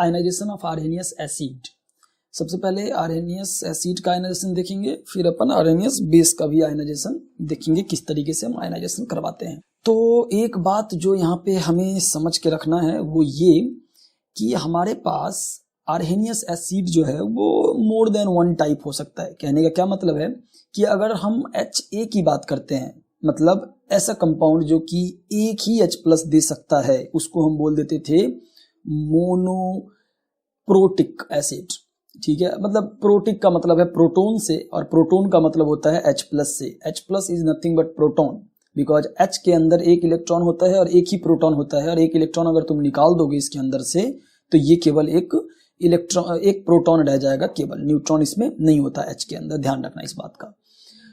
Ionization of Arrhenius acid. सबसे पहले Arrhenius acid का आयनाइजेशन देखेंगे, फिर अपन आर्हेनियस बेस का भी आयनाइजेशन देखेंगे, किस तरीके से हम आयनाइजेशन करवाते हैं। तो एक बात जो यहाँ पे हमें समझ के रखना है वो ये कि हमारे पास आर्हेनियस एसिड जो है वो मोर देन वन टाइप हो सकता है। कहने का क्या मतलब है कि अगर हम HA की बात करते हैं, मतलब ऐसा कंपाउंड जो कि एक ही H+ दे सकता है, उसको हम बोल देते थे मोनोप्रोटिक एसिड। ठीक है, मतलब प्रोटिक का मतलब है प्रोटोन से, और प्रोटोन का मतलब होता है H+ से। H+ is nothing but proton, because H के अंदर एक इलेक्ट्रॉन होता है और एक ही प्रोटॉन होता है, और एक इलेक्ट्रॉन अगर तुम निकाल दोगे इसके अंदर से तो ये केवल एक इलेक्ट्रॉन, एक प्रोटॉन रह जाएगा, केवल न्यूट्रॉन इसमें नहीं होता H के अंदर, ध्यान रखना इस बात का।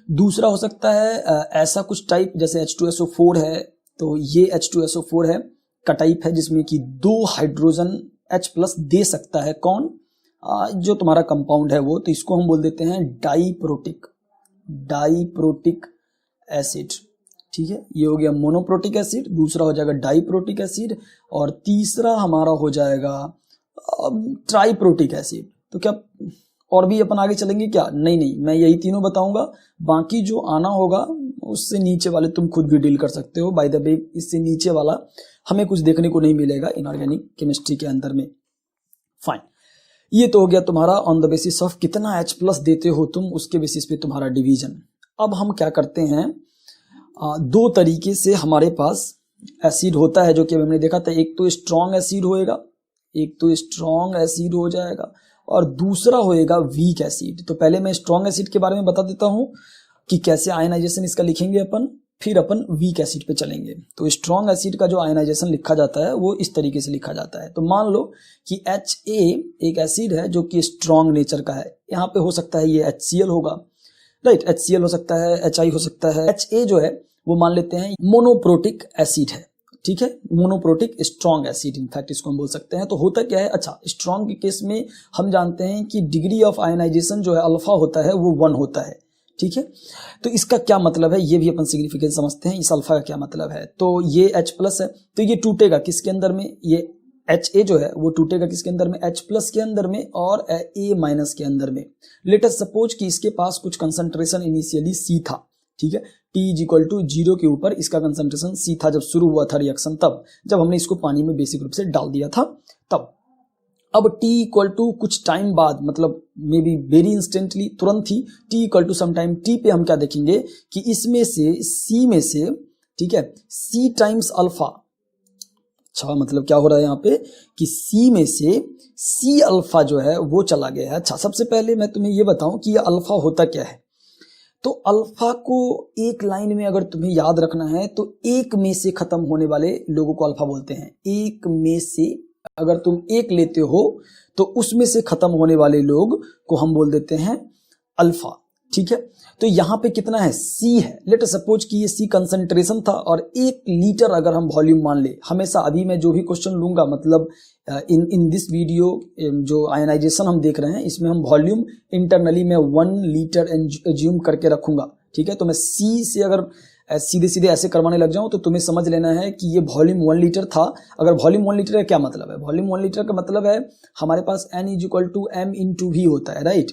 दूसरा हो सकता है ऐसा कुछ टाइप जैसे H2SO4 है, तो ये H2SO4 है का टाइप है जिसमें कि 2 हाइड्रोजन H+ दे सकता है। कौन? जो तुम्हारा कंपाउंड है वो, तो इसको हम बोल देते हैं डाइप्रोटिक एसिड। ठीक है, ये हो गया मोनोप्रोटिक एसिड, दूसरा हो जाएगा डाइप्रोटिक एसिड, और तीसरा हमारा हो जाएगा ट्राइप्रोटिक एसिड। तो क्या और भी अपन आगे चलेंगे क्या? नहीं, मैं यही तीनों बताऊंगा, बाकी जो आना होगा उससे नीचे वाले तुम खुद भी डील कर सकते हो। बाय द वे, इससे नीचे वाला हमें कुछ देखने को नहीं मिलेगा इनऑर्गेनिक केमिस्ट्री के अंदर में। फाइन, ये तो हो गया तुम्हारा ऑन द बेसिस ऑफ कितना H+ देते हो तुम, उसके बेसिस पे तुम्हारा डिवीजन। अब हम क्या करते हैं, 2 तरीके से हमारे पास एसिड होता है जो कि हमने देखा था। एक तो स्ट्रॉन्ग एसिड होएगा, एक तो स्ट्रॉन्ग एसिड हो जाएगा, और दूसरा होएगा वीक एसिड। तो पहले मैं स्ट्रॉन्ग एसिड के बारे में बता देता हूं कि कैसे आयनाइजेशन इसका लिखेंगे अपन, फिर अपन वीक एसिड पे चलेंगे। तो स्ट्रॉन्ग एसिड का जो आयनाइजेशन लिखा जाता है वो इस तरीके से लिखा जाता है। तो मान लो कि HA एक एसिड है जो कि स्ट्रॉन्ग नेचर का है। यहाँ पे हो सकता है ये HCl होगा, राइट, HCl हो सकता है, HI हो सकता है। HA जो है वो मान लेते हैं मोनोप्रोटिक एसिड है। ठीक है, मोनोप्रोटिक स्ट्रॉन्ग एसिड इनफैक्ट इसको हम बोल सकते हैं। तो होता क्या है, अच्छा, स्ट्रॉन्ग के केस में हम जानते हैं कि डिग्री ऑफ आयनाइजेशन जो है अल्फा होता है वो 1 होता है। ठीक है, तो इसका क्या मतलब है ये भी अपन सिग्निफिकेंस समझते हैं, इस अल्फा का क्या मतलब है। तो ये H+ है, तो ये टूटेगा किसके अंदर में, ये HA जो है वो टूटेगा किसके अंदर में, H+ के अंदर में और A- के अंदर में। लेट अस सपोज कि इसके पास कुछ कंसंट्रेशन इनिशियली C था। ठीक है, T = 0 के ऊपर इसका कंसंट्रेशन C था जब शुरू हुआ था रिएक्शन, तब जब हमने इसको पानी में बेसिक रूप से डाल दिया था तब। अब T = कुछ टाइम बाद, मतलब मे बी वेरी इंस्टेंटली, तुरंत ही T = सम टाइम T पे हम क्या देखेंगे कि इसमें से C में से, ठीक है, C टाइम्स अल्फा। अच्छा, मतलब क्या हो रहा है यहाँ पे कि C में से C अल्फा जो है वो चला गया है। अच्छा, सबसे पहले मैं तुम्हें ये बताऊं कि ये अल्फा होता क्या है। तो अल्फा को एक लाइन में अगर तुम्हें याद रखना है तो एक में से खत्म होने वाले लोगों को अल्फा बोलते हैं। एक में से अगर तुम एक लेते हो तो उसमें से खत्म होने वाले लोग को हम बोल देते हैं अल्फा। ठीक है, तो यहाँ पे कितना है, C है। लेट अस सपोज कि ये C कंसंट्रेशन था, और 1 लीटर अगर हम वॉल्यूम मान ले, हमेशा अभी मैं जो भी क्वेश्चन लूंगा, मतलब इन दिस वीडियो जो आयनाइजेशन हम देख रहे हैं इसमें हम वॉल्यूम इंटरनली में 1 लीटर एज्यूम करके रखूंगा। ठीक है, तो मैं C से अगर सीधे सीधे ऐसे करवाने लग जाऊं तो तुम्हें समझ लेना है कि ये वॉल्यूम 1 लीटर था। अगर वॉल्यूम 1 लीटर का क्या मतलब है, वॉल्यूम 1 लीटर का मतलब है हमारे पास N = M × V होता है, राइट।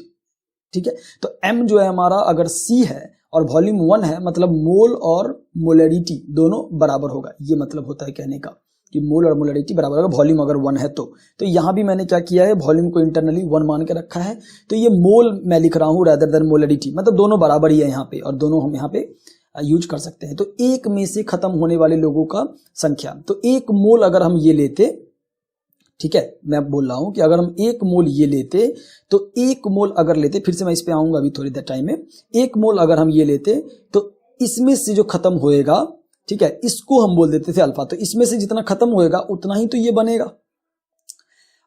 ठीक है, तो M जो है हमारा अगर C है और वॉल्यूम 1 है, मतलब मोल और मोलरिटी दोनों बराबर होगा। ये मतलब होता है कहने का कि मोल और मोलरिटी बराबर होगा, वॉल्यूम अगर 1 है तो यहाँ भी मैंने क्या किया है, वॉल्यूम को इंटरनली 1 मान के रखा है। तो ये मोल मैं लिख रहा हूँ रेदर देन मोलरिटी, मतलब दोनों बराबर ही है यहाँ पे, और दोनों हम यहाँ पे यूज कर सकते हैं। तो एक में से खत्म होने वाले लोगों का संख्या, तो 1 मोल अगर हम ये लेते, ठीक है, मैं बोल रहा हूं कि अगर हम 1 मोल ये लेते तो 1 मोल अगर लेते, फिर से मैं इस पे आऊंगा अभी थोड़ी देर टाइम में, 1 मोल अगर हम ये लेते तो इसमें से जो खत्म होएगा, ठीक है, इसको हम बोल देते थे अल्फा। तो इसमें से जितना खत्म होएगा उतना ही तो ये बनेगा।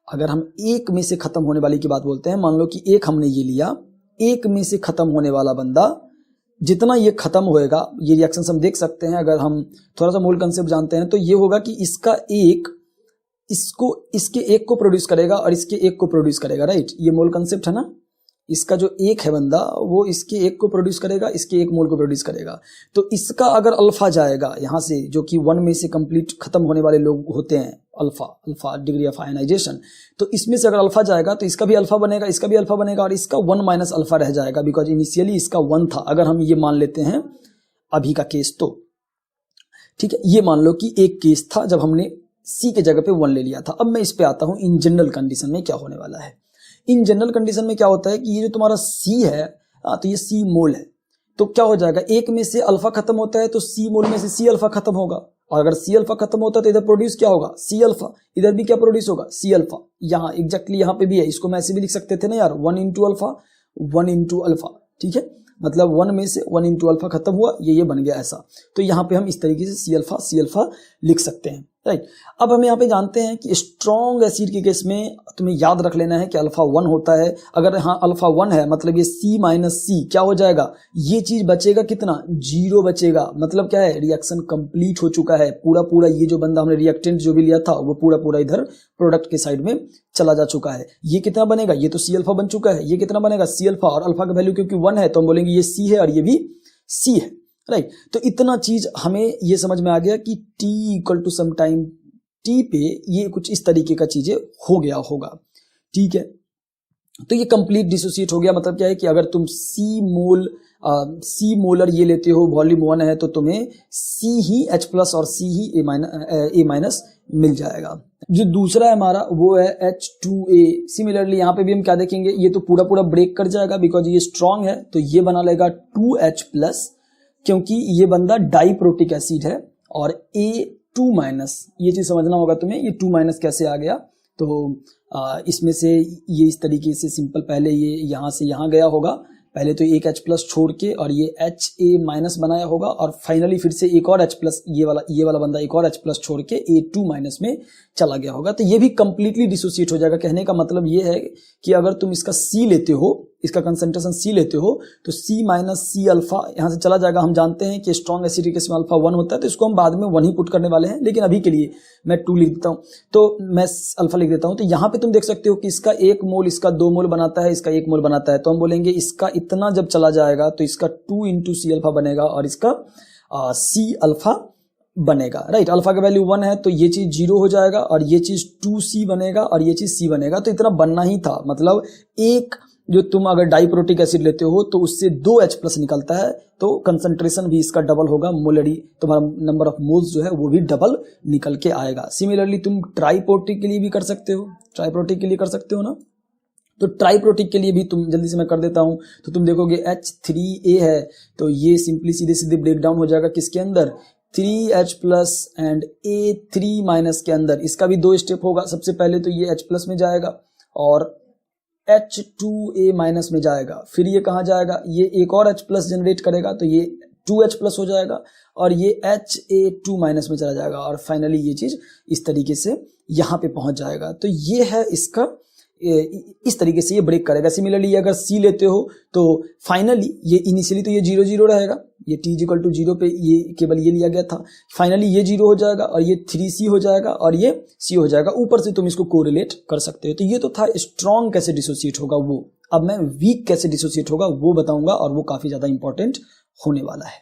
अगर हम 1 में से खत्म होने वाली की बात बोलते हैं, मान लो कि 1 हमने ये लिया, 1 में से खत्म होने वाला बंदा जितना ये खत्म होएगा, ये रिएक्शन हम देख सकते हैं। अगर हम थोड़ा सा मोल कंसेप्ट जानते हैं तो ये होगा कि इसका एक इसके एक को प्रोड्यूस करेगा और इसके एक को प्रोड्यूस करेगा, राइट। ये मोल कंसेप्ट है ना, इसका जो एक है बंदा वो इसके एक को प्रोड्यूस करेगा, इसके एक मोल को प्रोड्यूस करेगा। तो इसका अगर अल्फा जाएगा यहाँ से, जो कि 1 में से कंप्लीट खत्म होने वाले लोग होते हैं, अल्फा डिग्री ऑफ आयनाइजेशन, तो इसमें से अगर अल्फा जाएगा तो इसका भी अल्फा बनेगा, इसका भी अल्फा बनेगा, और इसका 1 माइनस अल्फा रह जाएगा, बिकॉज इनिशियली इसका 1 था। अगर हम ये मान लेते हैं अभी का केस, तो ठीक है, ये मान लो कि एक केस था जब हमने सी के जगह पे 1 ले लिया था। अब मैं इस पे आता हूं, इन जनरल कंडीशन में क्या होने वाला है। इन जनरल कंडीशन में क्या होता है कि ये जो तुम्हारा सी है, तो ये सी मोल है, तो क्या हो जाएगा, एक में से अल्फा खत्म होता है तो सी मोल में से सी अल्फा खत्म होगा, और अगर सी अल्फा खत्म होता है तो इधर प्रोड्यूस क्या होगा, सी अल्फा, इधर भी क्या प्रोड्यूस होगा, सी अल्फा। यहाँ एग्जैक्टली यहाँ पे भी है, इसको मैं ऐसे भी लिख सकते थे ना यार, 1 इंटू अल्फा 1 इंटू अल्फा, ठीक है, मतलब 1 में से 1 इंटू अल्फा खत्म हुआ, ये बन गया ऐसा। तो यहाँ पे हम इस तरीके से सी अल्फा लिख सकते हैं, राइट। अब हम यहाँ पे जानते हैं कि स्ट्रॉन्ग एसिड के केस में तुम्हें याद रख लेना है कि अल्फा 1 होता है। अगर हाँ अल्फा 1 है, मतलब ये C माइनस सी क्या हो जाएगा, ये चीज बचेगा कितना, 0 बचेगा। मतलब क्या है, रिएक्शन कंप्लीट हो चुका है, पूरा ये जो बंदा हमने रिएक्टेंट जो भी लिया था वो पूरा इधर प्रोडक्ट के साइड में चला जा चुका है। ये कितना बनेगा, ये तो सी अल्फा बन चुका है, ये कितना बनेगा, सी अल्फा, और अल्फा का वैल्यू क्योंकि 1 है तो हम बोलेंगे ये सी है और ये भी सी है, राइट। तो इतना चीज हमें ये समझ में आ गया कि T equal to sum time T पे ये कुछ इस तरीके का चीजें हो गया होगा, ठीक है। तो ये कंप्लीट डिसोसिएट हो गया। मतलब क्या है कि अगर तुम सी मोलर ये लेते हो, वॉल्यूम 1 है, तो तुम्हें C ही H प्लस और C ही A माइनस मिल जाएगा। जो दूसरा है हमारा वो है H2A। सिमिलरली यहाँ पे भी हम क्या देखेंगे, ये तो पूरा ब्रेक कर जाएगा बिकॉज ये स्ट्रॉन्ग है, तो ये बना लेगा 2H प्लस, क्योंकि ये बंदा डाइप्रोटिक एसिड है, और A2 माइनस, ये चीज समझना होगा तुम्हें, ये 2 माइनस कैसे आ गया। तो इसमें से ये इस तरीके से सिंपल, पहले ये यहाँ से यहाँ गया होगा, पहले तो एक H प्लस छोड़ के और ये HA माइनस बनाया होगा, और फाइनली फिर से एक और H प्लस, ये वाला बंदा एक और H प्लस छोड़ के A2 माइनस में चला गया होगा। तो ये भी कंप्लीटली डिसोसिएट हो जाएगा। कहने का मतलब ये है कि अगर तुम इसका C लेते हो, इसका कंसंट्रेशन C लेते हो, तो C माइनस सी अल्फा यहाँ से चला जाएगा। हम जानते हैं कि स्ट्रॉन्ग एसिड के केस में अल्फा 1 होता है, तो इसको हम बाद में 1 ही पुट करने वाले हैं, लेकिन अभी के लिए मैं 2 लिख देता हूँ, तो मैं अल्फा लिख देता हूँ। तो यहाँ पे तुम देख सकते हो कि इसका 1 मोल इसका 2 मोल बनाता है, इसका 1 मोल बनाता है, तो हम बोलेंगे इसका इतना जब चला जाएगा तो इसका 2 इंटू सी अल्फा बनेगा, और इसका सी अल्फा बनेगा, राइट। अल्फा का वैल्यू 1 है तो ये चीज 0 हो जाएगा, और ये चीज 2C बनेगा, और ये चीज C बनेगा। तो इतना बनना ही था। मतलब एक जो तुम अगर डाइप्रोटिक एसिड लेते हो तो उससे 2H प्लस निकलता है, तो कंसंट्रेशन भी इसका डबल होगा, मोलरी तुम्हारा नंबर ऑफ मोल्स जो है वो भी डबल निकल के आएगा। सिमिलरली तुम ट्राइप्रोटिक के लिए भी कर सकते हो, ट्राइप्रोटिक के लिए कर सकते हो ना। तो ट्राइप्रोटिक के लिए भी तुम, जल्दी से मैं कर देता हूं, तो तुम देखोगे H3A है, तो ये सिंपली सीधे ब्रेक डाउन हो जाएगा किसके अंदर, 3H plus and A3 minus के अंदर। इसका भी 2 स्टेप होगा। सबसे पहले तो ये H प्लस में जाएगा और H2A माइनस में जाएगा, फिर ये कहाँ जाएगा, ये एक और H प्लस जनरेट करेगा, तो ये 2H प्लस हो जाएगा, और ये HA2 माइनस में चला जाएगा, और फाइनली ये चीज इस तरीके से यहाँ पे पहुंच जाएगा। तो ये है इसका, इस तरीके से ये ब्रेक करेगा। सिमिलरली अगर C लेते हो तो फाइनली ये इनिशियली तो ये 0 रहेगा, ये T इक्वल टू 0 पे ये केवल ये लिया गया था, फाइनली ये 0 हो जाएगा, और ये 3C हो जाएगा, और ये C हो जाएगा। ऊपर से तुम इसको कोरिलेट कर सकते हो। तो ये तो था स्ट्रॉन्ग कैसे डिसोसिएट होगा वो। अब मैं वीक कैसे डिसोसिएट होगा वो बताऊंगा, और वो काफी ज्यादा इंपॉर्टेंट होने वाला है।